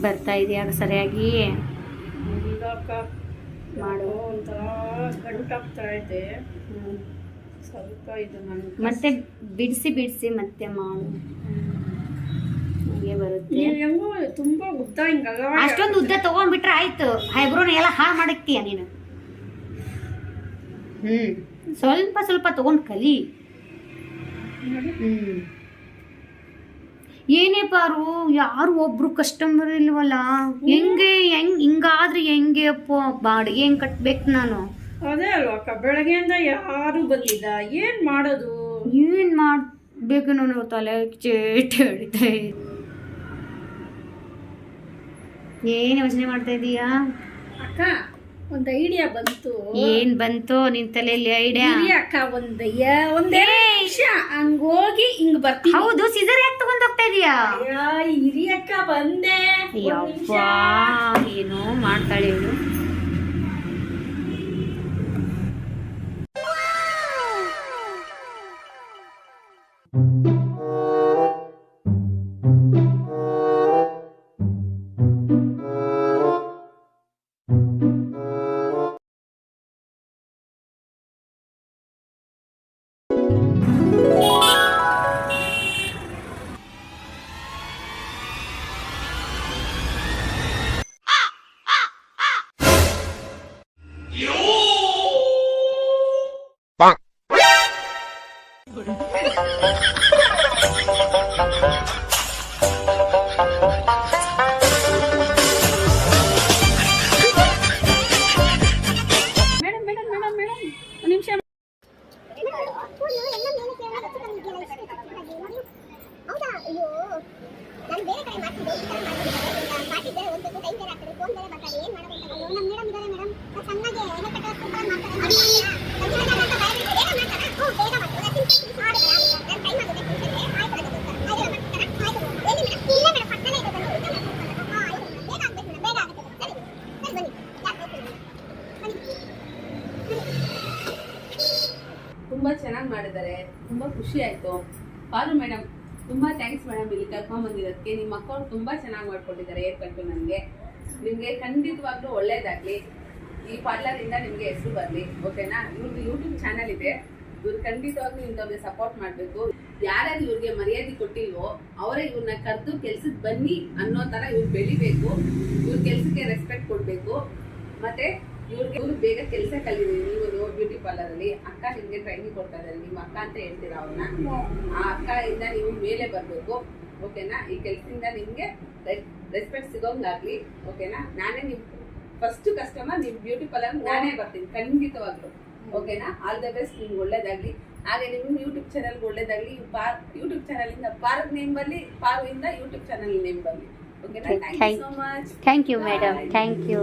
ಬರ್ತಾ ಇದೆಯಾ ಸರಿಯಾಗಿ? ಮಾಡು. ಒಂಥರ ಗಂಟಾಗ್ತಾ ಇದೆ. ಸ್ವಲ್ಪ ಇದು ಮತ್ತೆ ಬಿಡಿಸಿ ಮತ್ತೆ ಮಾಡು. ಹಂಗೆ ಬರುತ್ತೆ. ಹೆಂಗೋ ತುಂಬಾ ಉದ್ದ ಹಿಂಗಲ್ಲ. ಅಷ್ಟೊಂದು ಉದ್ದ ತಗೊಂಡ್ಬಿಟ್ರೆ ಆಯ್ತು. ಐಬ್ರೋನ ಎಲ್ಲ ಹಾಳು ಮಾಡಕ್ತೀಯ ನೀನು. ಸ್ವಲ್ಪ ಸ್ವಲ್ಪ ತಗೊಂಡು ಕಲಿ. ಏನೇ ಪಾರು, ಯಾರು ಒಬ್ರು ಕಸ್ಟಮರ್ ಇಲ್ವಲ್ಲ, ಹಿಂಗಾದ್ರೆ ಹೆಂಗೆ ಅಪ್ಪ? ಬಾಡಿಗೆ ಹೆಂಗ್ ಕಟ್ಬೇಕು ನಾನು? ಅದೇ ಅಲ್ವಾ ಅಕ್ಕ, ಬೆಳಗ್ಗೆಯಿಂದ ಯಾರು ಬಂದಿಲ್ಲ, ಏನ್ ಮಾಡೋದು? ಏನ್ ಮಾಡ್ಬೇಕು? ನಾನು ತಲೆ ಚೇಟ್ ಹಿಡಿದೆ. ಏನ್ ಯೋಚನೆ ಮಾಡ್ತಾ ಇದೀಯಾ ಅಕ್ಕ? ಒಂದ್ ಐಡಿಯಾ ಬಂತು. ಏನ್ ಬಂತು ನಿನ್ ತಲೆಯಲ್ಲಿ ಐಡಿಯಾ? ಅಕ್ಕ ಒಂದೇ ನಿಮಿಷ ಹಂಗೋಗಿ ಹಿಂಗ್ ಬರ್ತೀನಿ. ಹೌದು, ಸಿಸರ್ ಯಾಕೆ ತಗೊಂಡ್ ಹೋಗ್ತಾ ಇದೀಯಾ? ಹಿರಿ ಅಕ್ಕ ಬಂದೆ. ಯಪ್ಪಾ, ಏನೋ ಮಾಡ್ತಾಳೆ ಇವಳು. ತುಂಬಾ ಚೆನ್ನಾಗಿ ಮಾಡಿದ್ದಾರೆ, ತುಂಬಾ ಖುಷಿ ಆಯ್ತು. ಪಾರು ಮೇಡಮ್ ತುಂಬಾ ಥ್ಯಾಂಕ್ಸ್ ಮೇಡಮ್, ಇಲ್ಲಿ ಕರ್ಕೊಂಡ್ ಬಂದಿರೋದಕ್ಕೆ. ನಿಮ್ಮ ಮಕ್ಕಳು ತುಂಬಾ ಚೆನ್ನಾಗಿ ಮಾಡ್ಕೊಂಡಿದ್ದಾರೆ ಹೇರ್ ಕಟ್ಟು. ನಿಮ್ಗೆ ಖಂಡಿತವಾಗ್ಲೂ ಒಳ್ಳೇದಾಗ್ಲಿ. ಈ ಪಾರ್ಲರ್ ಇಂದ ನಿಮ್ಗೆ ಹೆಸರು ಬರ್ಲಿ, ಓಕೆನಾ? ಇವ್ರದ್ದು ಯೂಟ್ಯೂಬ್ ಚಾನಲ್ ಇದೆ, ಇವ್ರು ಖಂಡಿತವಾಗ್ಲೂ ಇಂಥವ್ರಿಗೆ ಸಪೋರ್ಟ್ ಮಾಡ್ಬೇಕು. ಯಾರ್ಯಾರು ಇವ್ರಿಗೆ ಮರ್ಯಾದೆ ಕೊಟ್ಟಿಲ್ವೋ ಅವರೇ ಇವ್ರನ್ನ ಕರೆದು ಕೆಲ್ಸಕ್ಕೆ ಬನ್ನಿ ಅನ್ನೋ ತರ ಇವ್ರು ಬೆಳಿಬೇಕು. ಇವ್ರ ಕೆಲ್ಸಕ್ಕೆ ರೆಸ್ಪೆಕ್ಟ್ ಕೊಡ್ಬೇಕು. ಮತ್ತೆ ಇವ್ರು ಬೇಗ ಕೆಲಸ ಕಲಿದೀವಿ. ನೀವು ಬ್ಯೂಟಿ ಪಾರ್ಲರ್ ಅಲ್ಲಿ ಅಕ್ಕ ನಿಮ್ಗೆ ಟ್ರೈನಿಂಗ್ ಕೊಡ್ತಾ ಇದ್ದಾರೆ, ನಿಮ್ಮ ಅಕ್ಕ ಅಂತ ಹೇಳ್ತೀರಾ ಅವ್ರನ್ನ. ಆ ಅಕ್ಕ ಇಂದ ನೀವು ಮೇಲೆ ಬರ್ಬೇಕು, ಓಕೆನಾ? ಈ ಕೆಲ್ಸದಿಂದ ನಿಮ್ಗೆ ರೆಸ್ಪೆಕ್ಟ್ ಸಿಗೋಂಗಾಗ್ಲಿ, ಓಕೆನಾ? ನಾನೇ ನಿಮ್ ಫಸ್ಟ್ ಕಸ್ಟಮರ್, ನಿಮ್ ಬ್ಯೂಟಿ ಪಾರ್ಲರ್ ನಾನೇ ಬರ್ತೀನಿ ಖಂಡಿತವಾಗ್ಲು, ಓಕೆನಾ? ಆಲ್ ದ ಬೆಸ್ಟ್, ನಿಮ್ಗೆ ಒಳ್ಳೇದಾಗ್ಲಿ. ಹಾಗೆ ನಿಮ್ ಯೂಟ್ಯೂಬ್ ಚಾನಲ್ ಒಳ್ಳೇದಾಗ್ಲಿ. ಯೂಟ್ಯೂಬ್ ಚಾನಲ್ ಇಂದ ಪಾರ್ಕ್ ನೇಮ್ ಬರ್ಲಿ, ಪಾರು ಇಂದ ಯೂಟ್ಯೂಬ್ ಚಾನಲ್ ನೇಮ್ ಬರ್ಲಿ, ಓಕೆನಾ? Thank you so much. Thank you madam, thank you.